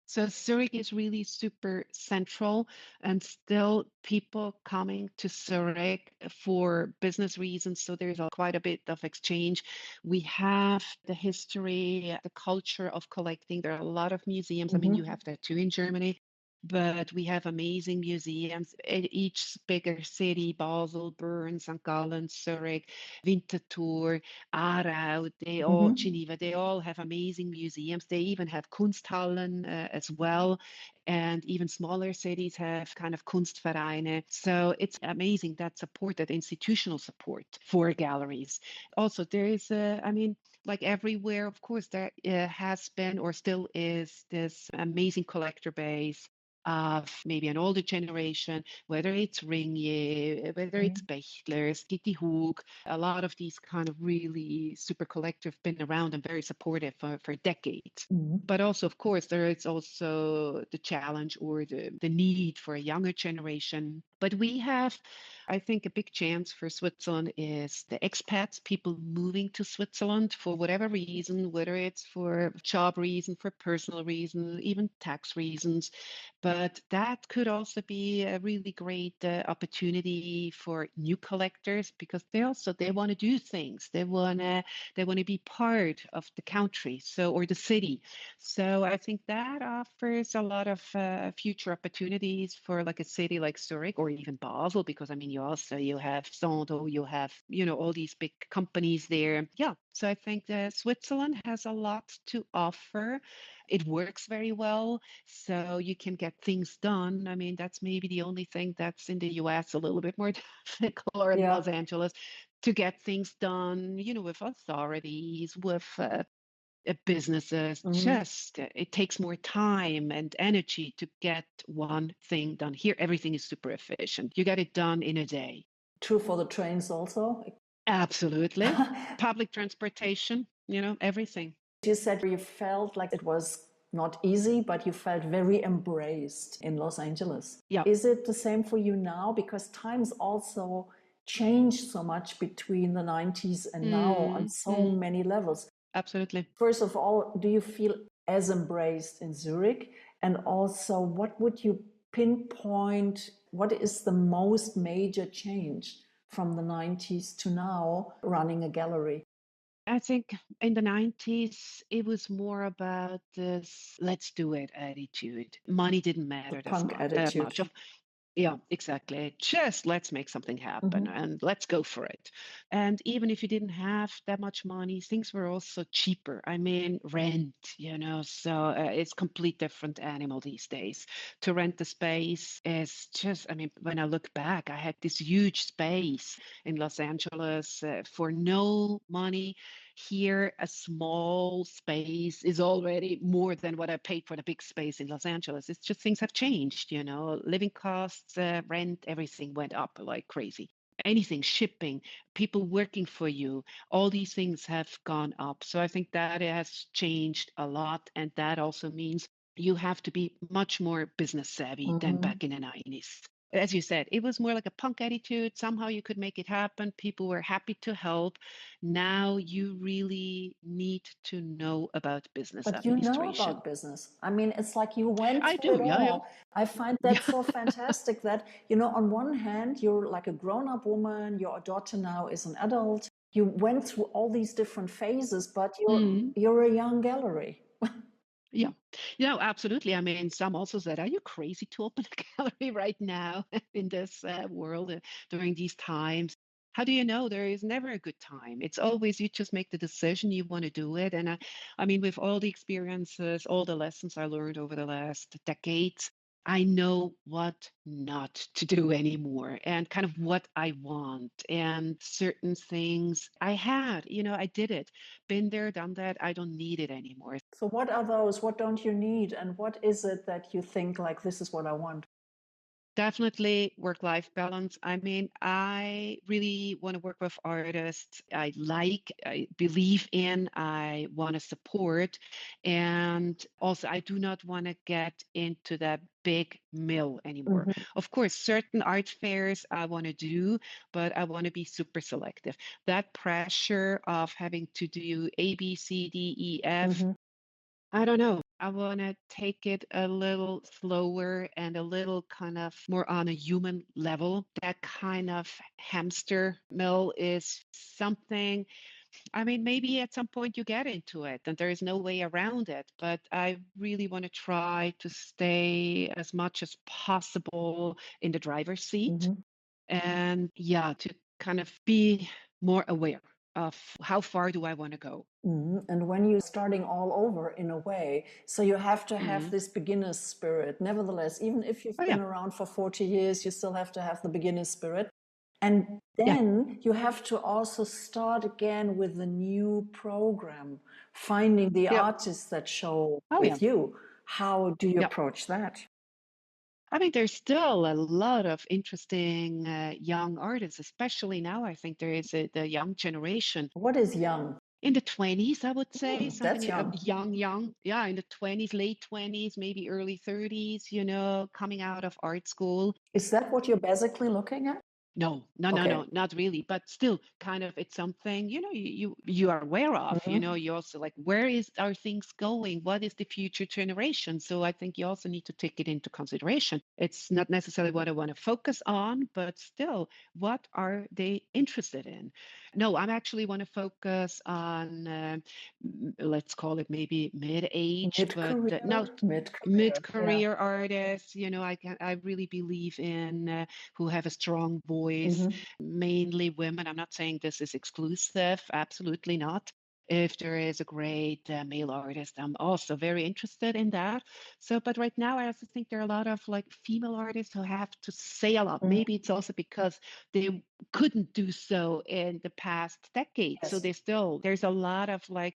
So Zurich is really super central, and still people coming to Zurich for business reasons. So there's quite a bit of exchange. We have the history, the culture of collecting. There are a lot of museums. I mean, you Hmm. have that too in Germany. But we have amazing museums in each bigger city: Basel, Bern, St. Gallen, Zurich, Winterthur, Aarau, Hmm. Geneva, they all have amazing museums. They even have Kunsthallen as well. And even smaller cities have kind of Kunstvereine. So it's amazing that support, that institutional support for galleries. Also, there is, I mean, like everywhere, of course, there has been or still is this amazing collector base of maybe an older generation, whether it's Ringier, whether it's Bechtlers, Kitty Hook, a lot of these kind of really super collective been around and very supportive for decades. Hmm. But also, of course, there is also the challenge or the need for a younger generation But we have, I think, a big chance for Switzerland is the expats, people moving to Switzerland for whatever reason, whether it's for job reason, for personal reasons, even tax reasons. But that could also be a really great opportunity for new collectors because they want to do things. They want to be part of the country, so or the city. So I think that offers a lot of future opportunities for like a city like Zurich or even Basel, because I mean you have Sando, you have all these big companies there. Yeah, so I think Switzerland has a lot to offer. It works very well, so you can get things done. I mean, that's maybe the only thing that's in the US a little bit more difficult, or in Yeah. Los Angeles, to get things done, with authorities, with businesses. Mhm. Just it takes more time and energy to get one thing done. Here, everything is super efficient. You get it done in a day. True for the trains also. Absolutely. Public transportation, everything. You said you felt like it was not easy, but you felt very embraced in Los Angeles. Yeah. Is it the same for you now? Because times also changed so much between the 90s and now on Mm, so mm, many levels. absolutely. First of all, do you feel as embraced in Zurich? And also, what would you pinpoint? What is the most major change from the 90s to now running a gallery? I think in the 90s, it was more about this let's do it attitude. Money didn't The matter punk that attitude. much. Yeah, exactly. Just let's make something happen Mhm. and let's go for it. And even if you didn't have that much money, things were also cheaper. I mean, rent, so it's complete different animal these days. To rent the space is just, I mean, when I look back, I had this huge space in Los Angeles for no money. Here, a small space is already more than what I paid for the big space in Los Angeles. It's just things have changed, living costs, rent, everything went up like crazy. Anything, shipping, people working for you, all these things have gone up. So I think that has changed a lot. And that also means you have to be much more business savvy than Mhm. back in the 90s. As you said, it was more like a punk attitude. Somehow you could make it happen. People were happy to help. Now you really need to know about business But you know administration. about business. I mean, it's like you went I through do, it yeah, yeah. all. I find that so fantastic that, on one hand, you're like a grown up woman, your daughter now is an adult. You went through all these different phases, but Mm. you're a young gallery. Yeah, absolutely. I mean, some also said, "Are you crazy to open a gallery right now in this world during these times?" How do you know? There is never a good time. It's always you just make the decision you want to do it. And I mean, with all the experiences, all the lessons I learned over the last decades, I know what not to do anymore and kind of what I want. And certain things I did it, been there, done that. I don't need it anymore. So, what are those? What don't you need? And what is it that you think, like, this is what I want? Definitely work-life balance. I mean, I really want to work with artists I believe in, I want to support. And also, I do not want to get into that big mill anymore. Mhm. Of course, certain art fairs I want to do, but I want to be super selective. That pressure of having to do A, B, C, D, E, F, Mhm. I don't know. I want to take it a little slower and a little kind of more on a human level. That kind of hamster mill is something, I mean, maybe at some point you get into it and there is no way around it, but I really want to try to stay as much as possible in the driver's seat Mhm. and, yeah, to kind of be more aware of how far do I want to go. Mhm. And when you're starting all over in a way, so you have to have Mm. this beginner's spirit. Nevertheless, even if you've Oh, been yeah. around for 40 years, you still have to have the beginner's spirit. And Yeah. then you have to also start again with a new program, finding the Yeah. artists that show Oh, yeah. with you. How do you Yeah. approach that? I mean, there's still a lot of interesting young artists, especially now. I think there is the young generation. What is young? in the 20s, I would say, That's something young. young. Yeah, in the 20s, late 20s, maybe early 30s, coming out of art school. Is that what you're basically looking at? No, no, no, Okay. no, not really. But still, kind of, it's something you are aware of. Mhm. You also like, where is are things going? What is the future generation? So I think you also need to take it into consideration. It's not necessarily what I want to focus on, but still, what are they interested in? No, I'm actually want to focus on, let's call it maybe mid-age, but no, Mid-career, mid-career. Yeah. mid-career artists. I really believe in. Who have a strong voice, Mhm. mainly women. I'm not saying this is exclusive, absolutely not. If there is a great male artist, I'm also very interested in that. So, but right now, I also think there are a lot of like female artists who have to say a lot. Mhm. Maybe it's also because they couldn't do so in the past decade. So Yes. there's a lot of like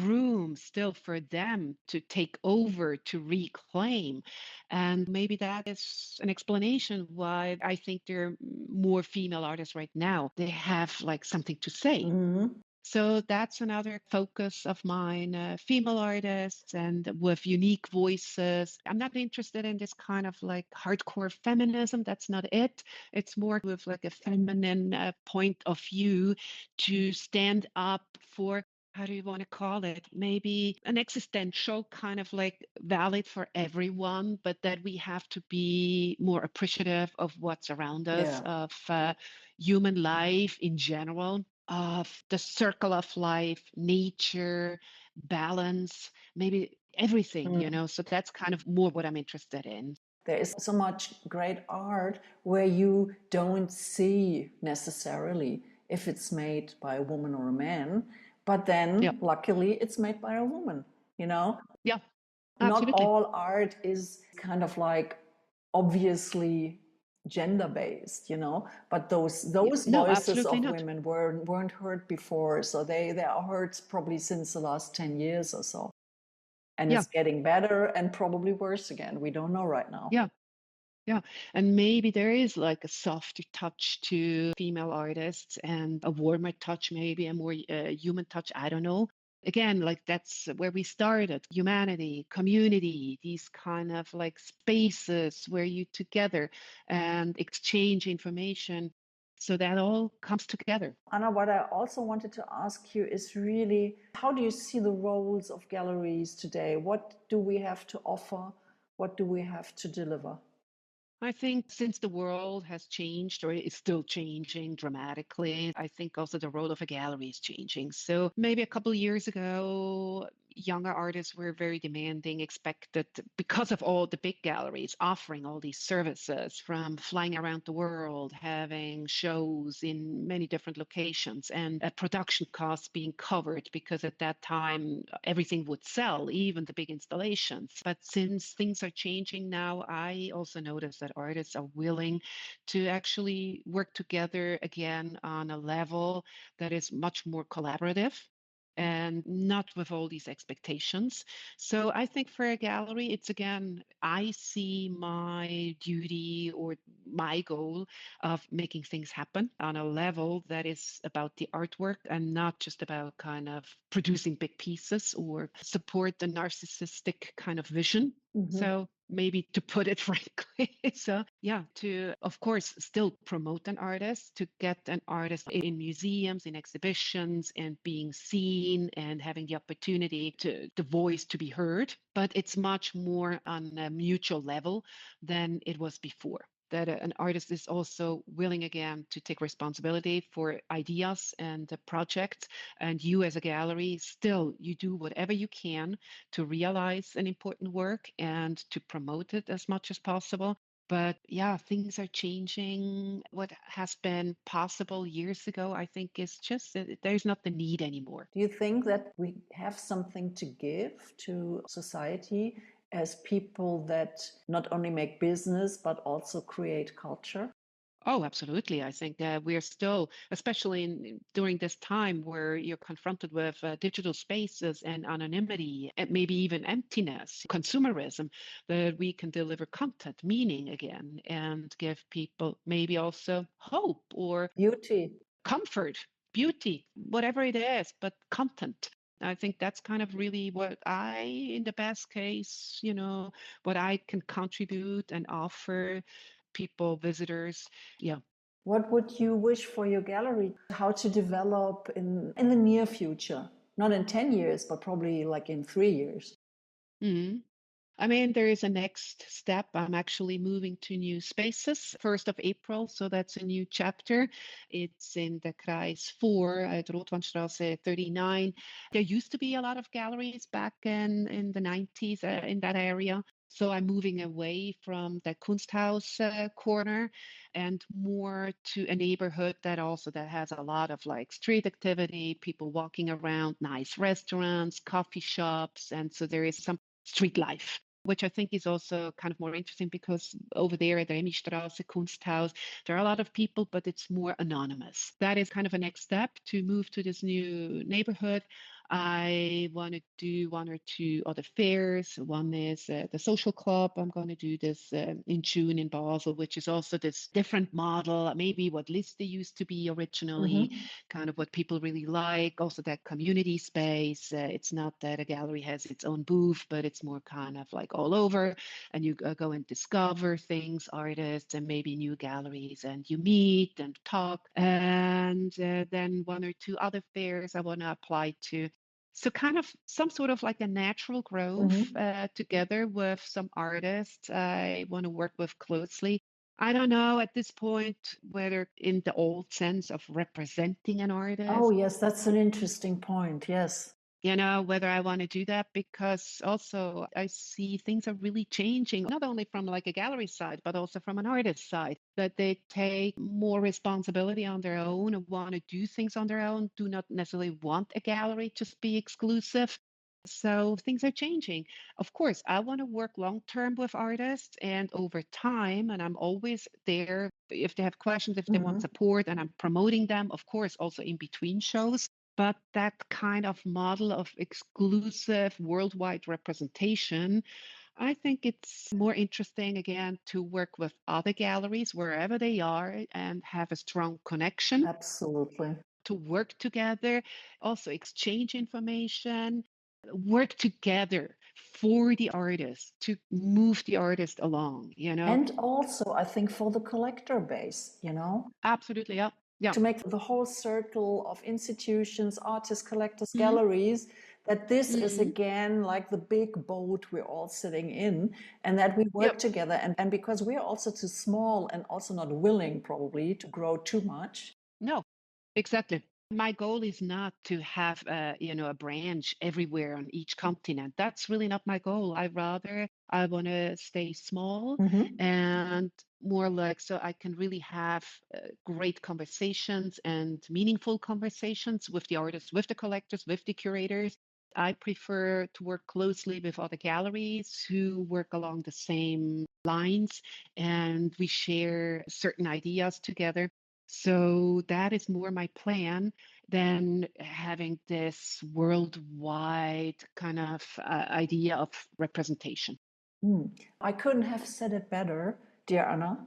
room still for them to take over, to reclaim. And maybe that is an explanation why I think there are more female artists right now. They have like something to say. Mhm. So that's another focus of mine, female artists and with unique voices. I'm not interested in this kind of like hardcore feminism. That's not it. It's more with like a feminine point of view to stand up for, how do you want to call it? Maybe an existential kind of like valid for everyone, but that we have to be more appreciative of what's around us, Yeah. of human life in general, of the circle of life, nature, balance, maybe everything, Mm. So that's kind of more what I'm interested in. There is so much great art where you don't see necessarily if it's made by a woman or a man, but Yeah, then luckily it's made by a woman, you know? yeah, Not absolutely. all art is kind of like obviously gender based, but those Yeah, those no, voices absolutely of not. women weren't heard before, so they are heard probably since the last 10 years or so, and Yeah, it's getting better and probably worse again. We don't know right now. yeah. Yeah, and maybe there is like a softer touch to female artists and a warmer touch, maybe a more human touch. I don't know. Again, like that's where we started, humanity, community, these kind of like spaces where you together and exchange information. So that all comes together. Anna, what I also wanted to ask you is really, how do you see the roles of galleries today? What do we have to offer? What do we have to deliver? I think since the world has changed or is still changing dramatically, I think also the role of a gallery is changing. So maybe a couple of years ago, younger artists were very demanding, expected because of all the big galleries offering all these services from flying around the world, having shows in many different locations, and production costs being covered because at that time everything would sell, even the big installations. But since things are changing now, I also notice that artists are willing to actually work together again on a level that is much more collaborative and not with all these expectations. So I think for a gallery, it's again, I see my duty or my goal of making things happen on a level that is about the artwork and not just about kind of producing big pieces or support the narcissistic kind of vision. Mhm. So maybe to put it frankly, so yeah, to of course still promote an artist, to get an artist in museums, in exhibitions, and being seen and having the opportunity to the voice to be heard. But it's much more on a mutual level than it was before. That an artist is also willing again to take responsibility for ideas and the projects, and you as a gallery still you do whatever you can to realize an important work and to promote it as much as possible. But yeah, things are changing. What has been possible years ago, I think, is just there's not the need anymore. Do you think that we have something to give to society as people that not only make business but also create culture? Oh, absolutely. I think we're still, especially during this time where you're confronted with digital spaces and anonymity, and maybe even emptiness, consumerism, that we can deliver content, meaning again, and give people maybe also hope or Beauty. comfort. beauty, whatever it is, but content. I think that's kind of really what in the best case, what I can contribute and offer people, visitors. Yeah. What would you wish for your gallery? How to develop in the near future? Not in 10 years, but probably like in 3 years. Mhm. I mean, there is a next step. I'm actually moving to new spaces 1st of April. So that's a new chapter. It's in the Kreis 4 at Rotwandstraße 39. There used to be a lot of galleries back in the 90s in that area. So I'm moving away from the Kunsthaus corner and more to a neighborhood that has a lot of like street activity, people walking around, nice restaurants, coffee shops. And so there is some street life, which I think is also kind of more interesting because over there at the Remistrasse, Kunsthaus, there are a lot of people, but it's more anonymous. That is kind of a next step to move to this new neighborhood. I want to do one or two other fairs. One is the social club. I'm going to do this in June in Basel, which is also this different model, maybe what Liste used to be originally, Mm-hmm. kind of what people really like. Also that community space. It's not that a gallery has its own booth, but it's more kind of like all over, and you go and discover things, artists, and maybe new galleries, and you meet and talk. And then one or two other fairs I want to apply to. So kind of some sort of like a natural growth Mm-hmm. together with some artists I want to work with closely. I don't know at this point whether in the old sense of representing an Oh, artist, yes, that's an interesting point. Yes. whether I want to do that, because also I see things are really changing, not only from like a gallery side, but also from an artist side, that they take more responsibility on their own and want to do things on their own, do not necessarily want a gallery to be exclusive. So things are changing. Of course, I want to work long term with artists and over time, and I'm always there if they have questions, if they want Mm-hmm. support, and I'm promoting them, of course, also in between shows. But that kind of model of exclusive worldwide representation, I think it's more interesting again to work with other galleries wherever they are and have a strong connection, Absolutely. to work together, also exchange information, work together for the artist to move the artist along. And also, I think for the collector base, Absolutely. Yeah. Yeah. to make the whole circle of institutions, artists, collectors, Mhm. galleries, that this is Mhm. again like the big boat we're all sitting in, and that we work Yep. together. And because we're also too small and also not willing, probably, to grow too much. No, exactly. My goal is not to have a branch everywhere on each continent. That's really not my goal. I want to stay small Mm-hmm. and more like so I can really have great conversations and meaningful conversations with the artists, with the collectors, with the curators. I prefer to work closely with other galleries who work along the same lines, and we share certain ideas together. So that is more my plan than having this worldwide kind of idea of representation. I couldn't have said it better, dear Anna.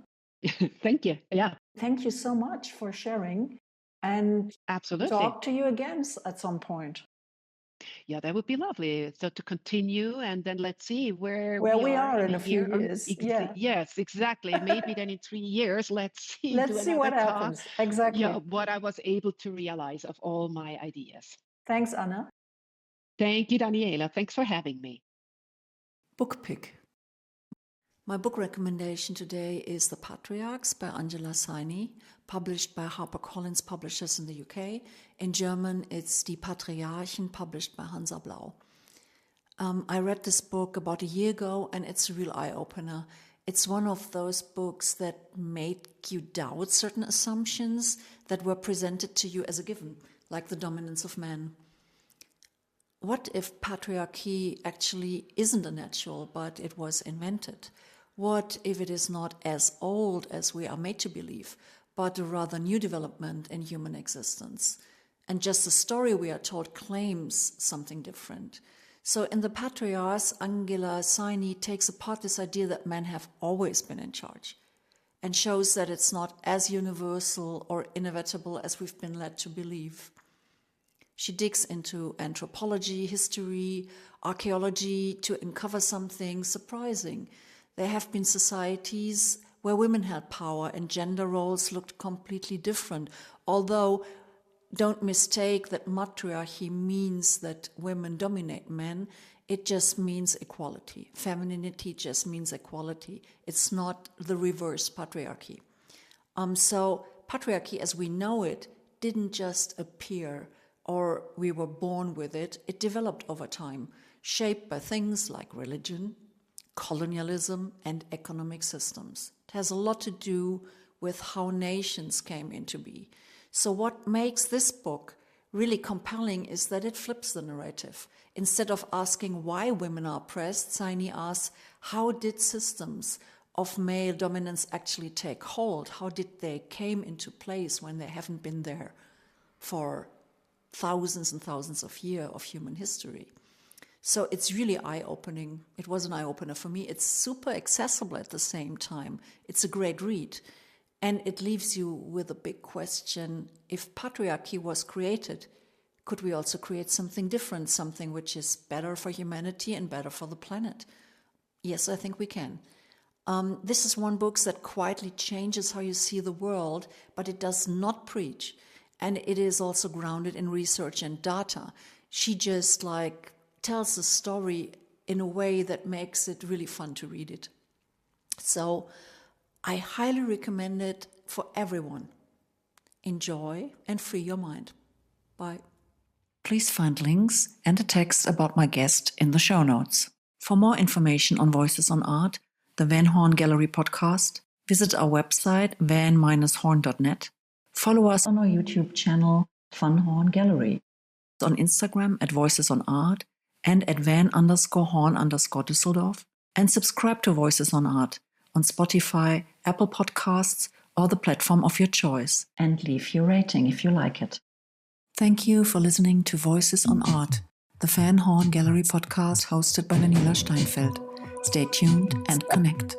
Thank you. Yeah, Thank you so much for sharing, and absolutely. talk to you again at some point. Yeah, that would be lovely. So to continue, and then let's see where Where we we are are in in a a few year. Or years. Yeah. yes, exactly. Maybe then in 3 years, let's see, do Let's see another what talk. happens. Yeah, Exactly. what I was able to realize of all my ideas. Thanks, Anna. Thank you, Daniela. Thanks for having me. Book pick. My book recommendation today is The Patriarchs by Angela Saini, published by HarperCollins Publishers in the UK. In German, it's Die Patriarchen, published by Hansa Blau. I read this book about a year ago, and it's a real eye-opener. It's one of those books that make you doubt certain assumptions that were presented to you as a given, like the dominance of men. What if patriarchy actually isn't a natural, but it was invented? What if it is not as old as we are made to believe, but a rather new development in human existence? And just the story we are told claims something different. So in The Patriarchs, Angela Saini takes apart this idea that men have always been in charge. and shows that it's not as universal or inevitable as we've been led to believe. She digs into anthropology, history, archaeology to uncover something surprising. There have been societies where women had power and gender roles looked completely different, although don't mistake that matriarchy means that women dominate men. It just means equality. Femininity just means equality. It's not the reverse patriarchy. So patriarchy as we know it didn't just appear or we were born with it. It developed over time, shaped by things like religion, colonialism, and economic systems. It has a lot to do with how nations came into being. So what makes this book really compelling is that it flips the narrative. Instead of asking why women are oppressed, Saini asks, how did systems of male dominance actually take hold? How did they came into place when they haven't been there for thousands and thousands of years of human history? So it's really eye-opening. It was an eye-opener for me. It's super accessible at the same time. It's a great read. And it leaves you with a big question. If patriarchy was created, could we also create something different, something which is better for humanity and better for the planet? Yes, I think we can. This is one book that quietly changes how you see the world, but it does not preach. And it is also grounded in research and data. She just tells the story in a way that makes it really fun to read it. So I highly recommend it for everyone. Enjoy and free your mind. Bye. Please find links and a text about my guest in the show notes. For more information on Voices on Art, the Van Horn Gallery podcast, visit our website van-horn.net. Follow us on our YouTube channel, Van Horn Gallery, on Instagram at Voices on Art and at van_horn_Düsseldorf, and subscribe to Voices on Art on Spotify, Apple Podcasts, or the platform of your choice. And leave your rating if you like it. Thank you for listening to Voices on Art, the Van Horn Gallery podcast hosted by Daniela Steinfeld. Stay tuned and connect.